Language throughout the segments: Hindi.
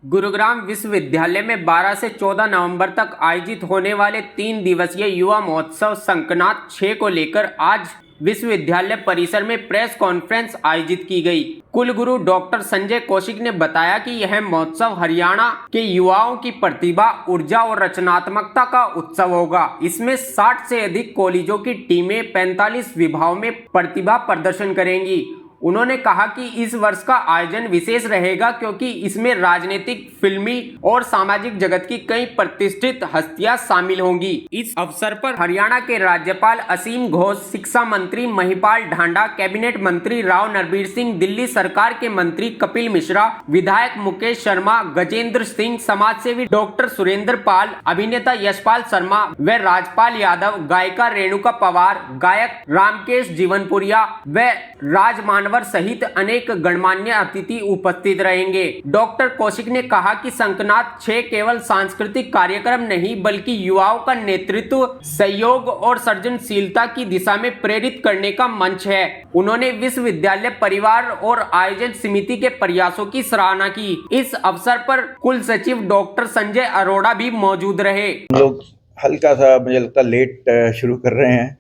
गुरुग्राम विश्वविद्यालय में 12 से 14 नवंबर तक आयोजित होने वाले 3 दिवसीय युवा महोत्सव संकनात 6 को लेकर आज विश्वविद्यालय परिसर में प्रेस कॉन्फ्रेंस आयोजित की गई। कुलगुरु डॉक्टर संजय कौशिक ने बताया कि यह महोत्सव हरियाणा के युवाओं की प्रतिभा, ऊर्जा और रचनात्मकता का उत्सव होगा। इसमें 60 से अधिक कॉलेजों की टीमें 45 विभागों में प्रतिभा प्रदर्शन करेंगी। उन्होंने कहा कि इस वर्ष का आयोजन विशेष रहेगा क्योंकि इसमें राजनीतिक, फिल्मी और सामाजिक जगत की कई प्रतिष्ठित हस्तियां शामिल होंगी। इस अवसर पर हरियाणा के राज्यपाल असीम घोष, शिक्षा मंत्री महिपाल ढांडा, कैबिनेट मंत्री राव नरबीर सिंह, दिल्ली सरकार के मंत्री कपिल मिश्रा, विधायक मुकेश शर्मा, गजेंद्र सिंह, समाजसेवी डॉक्टर सुरेंद्र पाल, अभिनेता यशपाल शर्मा व राजपाल यादव, गायिका रेणुका पवार, गायक रामकेश जीवनपुरिया व राजमान सहित अनेक गणमान्य अतिथि उपस्थित रहेंगे। डॉक्टर कौशिक ने कहा कि संकनात 6 केवल सांस्कृतिक कार्यक्रम नहीं बल्कि युवाओं का नेतृत्व, सहयोग और सृजनशीलता की दिशा में प्रेरित करने का मंच है। उन्होंने विश्वविद्यालय परिवार और आयोजन समिति के प्रयासों की सराहना की। इस अवसर पर कुल सचिव डॉक्टर संजय अरोड़ा भी मौजूद रहे। हम लोग हल्का सा मुझे लगता लेट शुरू कर रहे हैं,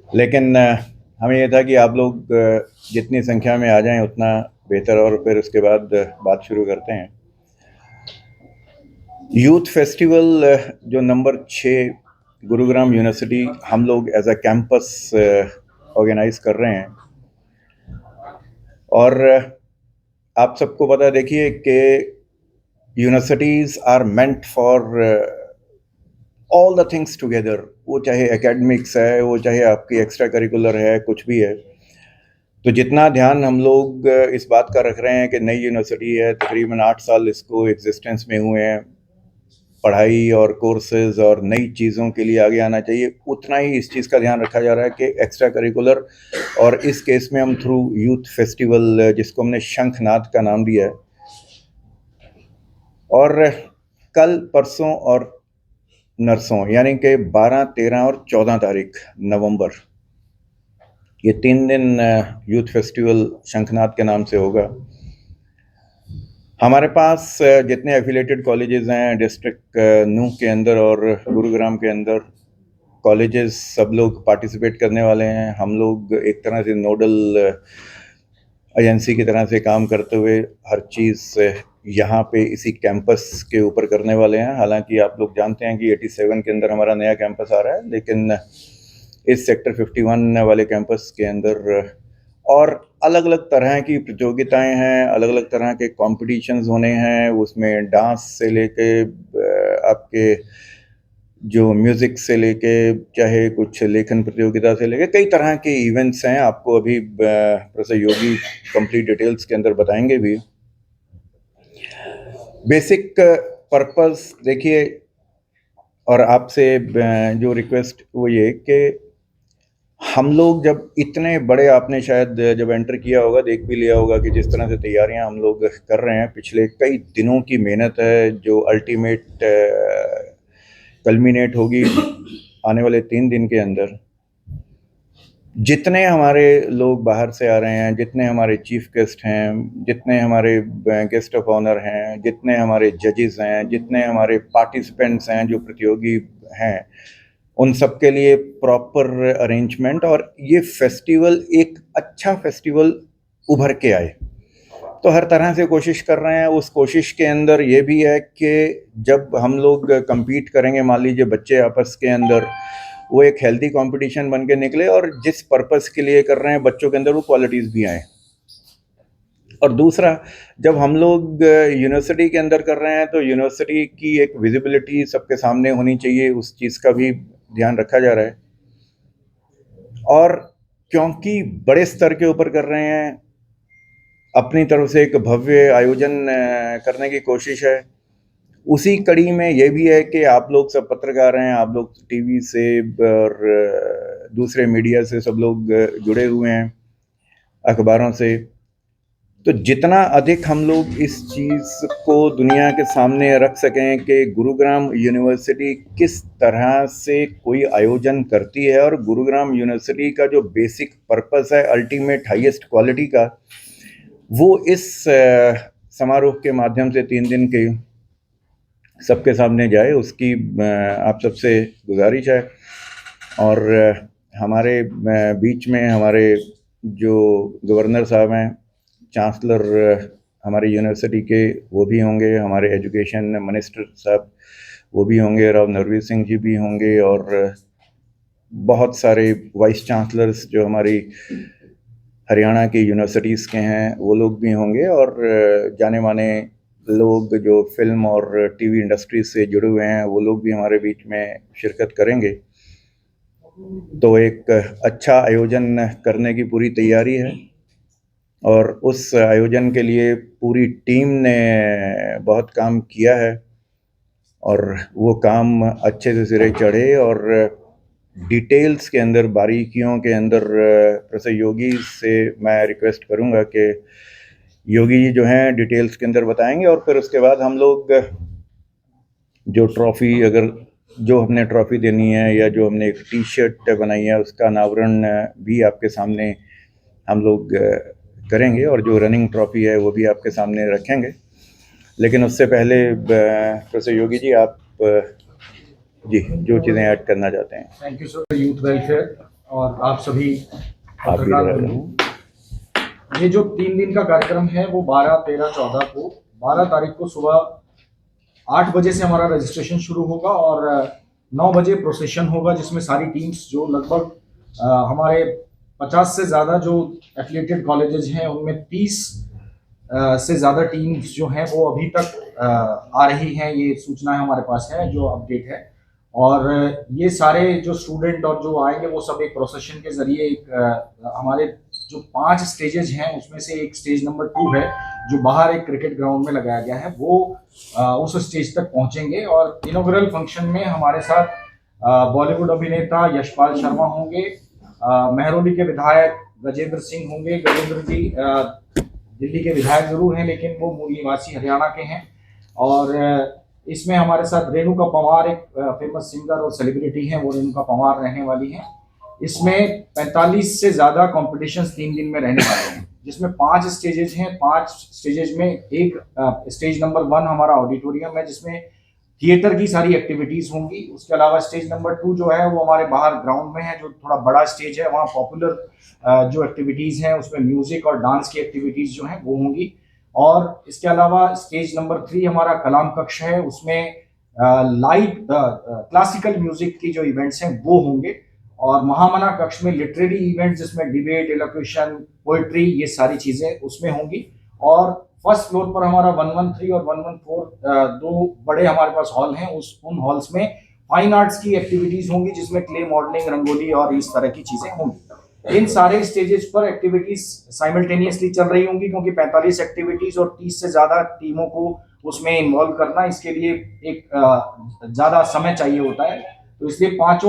लेकिन हमें यह था कि आप लोग जितनी संख्या में आ जाएं उतना बेहतर, और फिर उसके बाद बात शुरू करते हैं। यूथ फेस्टिवल जो नंबर 6 गुरुग्राम यूनिवर्सिटी हम लोग एज अ कैंपस ऑर्गेनाइज कर रहे हैं, और आप सबको पता, देखिए कि universities are meant for all the things together. वो चाहे एकेडमिक्स है, वो चाहे आपकी एक्स्ट्रा करिकुलर है, कुछ भी है। तो जितना ध्यान हम लोग इस बात का रख रहे हैं कि नई यूनिवर्सिटी है, तकरीबन 8 साल इसको एग्जिस्टेंस में हुए हैं, पढ़ाई और कोर्सेज और नई चीज़ों के लिए आगे आना चाहिए, उतना ही इस चीज़ का ध्यान रखा जा रहा है कि एक्स्ट्रा करिकुलर, और इस केस में हम थ्रू यूथ फेस्टिवल, जिसको हमने शंखनाद का नाम दिया है, और कल, परसों और नरसों यानी कि 12, 13 और 14 तारीख नवंबर, ये 3 दिन यूथ फेस्टिवल शंखनाद के नाम से होगा। हमारे पास जितने एफिलेटेड कॉलेजेस हैं डिस्ट्रिक्ट नूह के अंदर और गुरुग्राम के अंदर, कॉलेजेस सब लोग पार्टिसिपेट करने वाले हैं। हम लोग एक तरह से नोडल एजेंसी की तरह से काम करते हुए हर चीज़ यहाँ पे इसी कैंपस के ऊपर करने वाले हैं। हालांकि आप लोग जानते हैं कि 87 के अंदर हमारा नया कैंपस आ रहा है, लेकिन इस सेक्टर 51 वाले कैंपस के अंदर और अलग अलग तरह की प्रतियोगिताएं हैं, अलग अलग तरह के कॉम्पिटिशन्स होने हैं। उसमें डांस से लेके आपके जो म्यूज़िक से लेके, चाहे कुछ लेखन प्रतियोगिता से लेके, कई तरह के इवेंट्स हैं। आपको अभी प्रोफेसर योगी कंप्लीट डिटेल्स के अंदर बताएंगे भी। बेसिक पर्पस देखिए, और आपसे जो रिक्वेस्ट वो ये कि हम लोग जब इतने बड़े, आपने शायद जब एंटर किया होगा देख भी लिया होगा कि जिस तरह से तैयारियां हम लोग कर रहे हैं, पिछले कई दिनों की मेहनत है जो अल्टीमेट कल्मिनेट होगी आने वाले 3 दिन के अंदर। जितने हमारे लोग बाहर से आ रहे हैं, जितने हमारे चीफ गेस्ट हैं, जितने हमारे गेस्ट ऑफ ऑनर हैं, जितने हमारे जजेस हैं, जितने हमारे पार्टिसिपेंट्स हैं जो प्रतियोगी हैं, उन सब के लिए प्रॉपर अरेंजमेंट, और ये फेस्टिवल एक अच्छा फेस्टिवल उभर के आए, तो हर तरह से कोशिश कर रहे हैं। उस कोशिश के अंदर ये भी है कि जब हम लोग compete करेंगे, मान लीजिए बच्चे आपस के अंदर, वो एक हेल्दी कंपटीशन बन के निकले, और जिस पर्पस के लिए कर रहे हैं बच्चों के अंदर वो क्वालिटीज़ भी आए। और दूसरा, जब हम लोग यूनिवर्सिटी के अंदर कर रहे हैं तो यूनिवर्सिटी की एक विजिबिलिटी सबके सामने होनी चाहिए, उस चीज़ का भी ध्यान रखा जा रहा है। और क्योंकि बड़े स्तर के ऊपर कर रहे हैं, अपनी तरफ से एक भव्य आयोजन करने की कोशिश है। उसी कड़ी में ये भी है कि आप लोग सब पत्रकार हैं, आप लोग टीवी से और दूसरे मीडिया से सब लोग जुड़े हुए हैं, अखबारों से, तो जितना अधिक हम लोग इस चीज़ को दुनिया के सामने रख सकें कि गुरुग्राम यूनिवर्सिटी किस तरह से कोई आयोजन करती है, और गुरुग्राम यूनिवर्सिटी का जो बेसिक पर्पस है अल्टीमेट हाईएस्ट क्वालिटी का, वो इस समारोह के माध्यम से 3 दिन के सबके सामने जाए, उसकी आप सबसे गुजारिश है। और हमारे बीच में हमारे जो गवर्नर साहब हैं, चांसलर हमारी यूनिवर्सिटी के वो भी होंगे, हमारे एजुकेशन मिनिस्टर साहब वो भी होंगे, राव नरवीर सिंह जी भी होंगे, और बहुत सारे वाइस चांसलर्स जो हमारी हरियाणा की यूनिवर्सिटीज़ के हैं वो लोग भी होंगे, और जाने माने लोग जो फिल्म और टीवी इंडस्ट्री से जुड़े हुए हैं वो लोग भी हमारे बीच में शिरकत करेंगे। तो एक अच्छा आयोजन करने की पूरी तैयारी है, और उस आयोजन के लिए पूरी टीम ने बहुत काम किया है, और वो काम अच्छे से सिरे चढ़े, और डिटेल्स के अंदर, बारीकियों के अंदर प्रोफेसर योगी से मैं रिक्वेस्ट करूंगा कि योगी जी जो हैं डिटेल्स के अंदर बताएंगे, और फिर उसके बाद हम लोग जो ट्रॉफ़ी, अगर जो हमने ट्रॉफ़ी देनी है या जो हमने एक टी शर्ट बनाई है उसका अनावरण भी आपके सामने हम लोग करेंगे, और जो रनिंग ट्रॉफ़ी है वो भी आपके सामने रखेंगे। लेकिन उससे पहले प्रोफेसर योगी जी आप जी जो चीज़ें ऐड करना चाहते हैं। Thank you sir. Youth welfare और आप सभी आप भी पत्रकार बंधु, ये जो 3 दिन का कार्यक्रम है वो 12, 13, 14 को, 12 तारीख को सुबह 8 बजे से हमारा रजिस्ट्रेशन शुरू होगा और 9 बजे प्रोसेशन होगा, जिसमें सारी टीम्स जो लगभग हमारे 50 से ज़्यादा जो एफिलिएटेड कॉलेजेस हैं उनमें 30 से ज़्यादा टीम्स जो हैं वो अभी तक आ रही हैं। ये सूचना हमारे पास है, जो अपडेट है, और ये सारे जो स्टूडेंट और जो आएंगे वो सब एक प्रोसेशन के जरिए एक हमारे जो 5 स्टेजेज हैं उसमें से एक स्टेज नंबर 2 है जो बाहर एक क्रिकेट ग्राउंड में लगाया गया है, वो उस स्टेज तक पहुंचेंगे। और इनॉग्रल फंक्शन में हमारे साथ बॉलीवुड अभिनेता यशपाल शर्मा होंगे, महरौली के विधायक गजेंद्र सिंह होंगे। गजेंद्र जी दिल्ली के विधायक जरूर हैं लेकिन वो मूल निवासी हरियाणा के हैं। और इसमें हमारे साथ रेणुका पंवार, एक फेमस सिंगर और सेलिब्रिटी हैं, वो रेणुका पंवार रहने वाली हैं। इसमें 45 से ज़्यादा कॉम्पिटिशन्स 3 दिन में रहने वाले हैं, जिसमें 5 स्टेजेज हैं। 5 स्टेजेज में एक स्टेज नंबर 1 हमारा ऑडिटोरियम है जिसमें थिएटर की सारी एक्टिविटीज़ होंगी। उसके अलावा स्टेज नंबर 2 जो है वो हमारे बाहर ग्राउंड में है, जो थोड़ा बड़ा स्टेज है, वहाँ पॉपुलर जो एक्टिविटीज़ हैं उसमें म्यूज़िक और डांस की एक्टिविटीज़ जो हैं वो होंगी। और इसके अलावा स्टेज नंबर 3 हमारा कलाम कक्ष है, उसमें लाइव क्लासिकल म्यूजिक की जो इवेंट्स हैं वो होंगे। और महामना कक्ष में लिटरेरी इवेंट्स जिसमें डिबेट, इलोक्यूशन, पोइट्री, ये सारी चीज़ें उसमें होंगी। और फर्स्ट फ्लोर पर हमारा 113 और 114 दो बड़े हमारे पास हॉल हैं, उन हॉल्स में फाइन आर्ट्स की एक्टिविटीज़ होंगी जिसमें क्ले मॉडलिंग, रंगोली और इस तरह की चीज़ें होंगी। इन सारे स्टेजेस पर एक्टिविटीज साइमल्टेनियसली चल रही होंगी, क्योंकि 45 एक्टिविटीज और 30 से ज़्यादा टीमों को उसमें इन्वॉल्व करना, इसके लिए एक ज़्यादा समय चाहिए होता है। तो इसलिए 5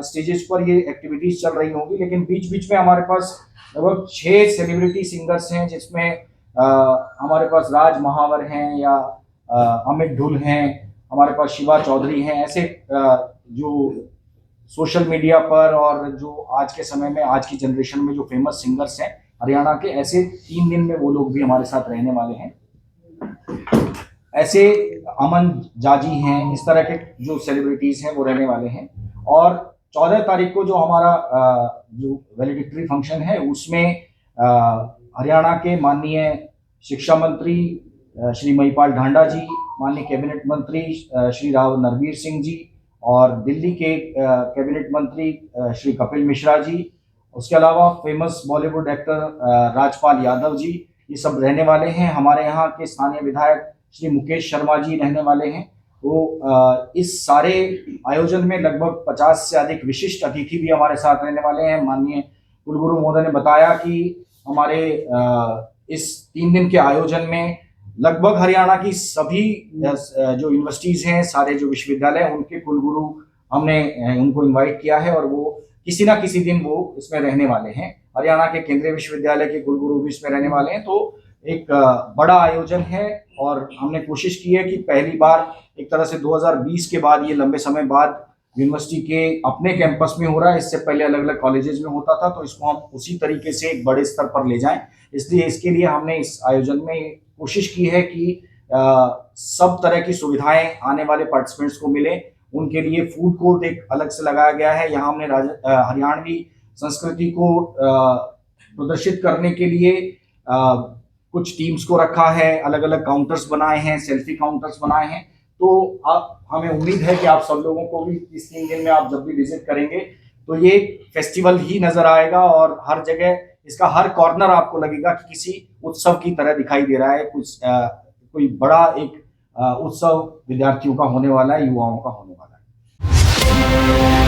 स्टेजेस पर ये एक्टिविटीज चल रही होंगी। लेकिन बीच बीच में हमारे पास लगभग 6 सेलिब्रिटी सिंगर्स हैं, जिसमें हमारे पास राज महावर हैं या अमित ढुल हैं, हमारे पास शिवा चौधरी हैं। ऐसे जो सोशल मीडिया पर और जो आज के समय में, आज की जनरेशन में जो फेमस सिंगर्स हैं हरियाणा के, ऐसे 3 दिन में वो लोग भी हमारे साथ रहने वाले हैं। ऐसे अमन जाजी हैं, इस तरह के जो सेलिब्रिटीज़ हैं वो रहने वाले हैं। और 14 तारीख को जो हमारा जो वैलिडिक्टरी फंक्शन है उसमें हरियाणा के माननीय शिक्षा मंत्री श्री महिपाल ढांडा जी, माननीय कैबिनेट मंत्री श्री राव नरवीर सिंह जी, और दिल्ली के कैबिनेट मंत्री श्री कपिल मिश्रा जी, उसके अलावा फेमस बॉलीवुड एक्टर राजपाल यादव जी, ये सब रहने वाले हैं। हमारे यहाँ के स्थानीय विधायक श्री मुकेश शर्मा जी रहने वाले हैं। तो इस सारे आयोजन में लगभग 50 से अधिक विशिष्ट अतिथि भी हमारे साथ रहने वाले हैं। माननीय कुलगुरु महोदय ने बताया कि हमारे इस 3 दिन के आयोजन में लगभग हरियाणा की सभी जो यूनिवर्सिटीज़ हैं, सारे जो विश्वविद्यालय, उनके कुलगुरु हमने उनको इनवाइट किया है और वो किसी ना किसी दिन वो इसमें रहने वाले हैं। हरियाणा के केंद्रीय विश्वविद्यालय के कुलगुरु भी इसमें रहने वाले हैं। तो एक बड़ा आयोजन है और हमने कोशिश की है कि पहली बार एक तरह से 2020 के बाद, ये लंबे समय बाद यूनिवर्सिटी के अपने कैंपस में हो रहा है। इससे पहले अलग अलग कॉलेजेस में होता था, तो इसको हम उसी तरीके से एक बड़े स्तर पर ले जाएं। इसलिए इसके लिए हमने इस आयोजन में कोशिश की है कि सब तरह की सुविधाएं आने वाले पार्टिसिपेंट्स को मिले। उनके लिए फूड कोर्ट एक अलग से लगाया गया है। यहाँ हमने हरियाणवी संस्कृति को प्रदर्शित करने के लिए कुछ टीम्स को रखा है, अलग अलग काउंटर्स बनाए हैं, सेल्फी काउंटर्स बनाए हैं। तो हमें उम्मीद है कि आप सब लोगों को भी इस 3 दिन में आप जब भी विजिट करेंगे तो ये फेस्टिवल ही नजर आएगा और हर जगह इसका हर कॉर्नर आपको लगेगा कि किसी उत्सव की तरह दिखाई दे रहा है। कोई बड़ा एक उत्सव विद्यार्थियों का होने वाला है, युवाओं का होने वाला है।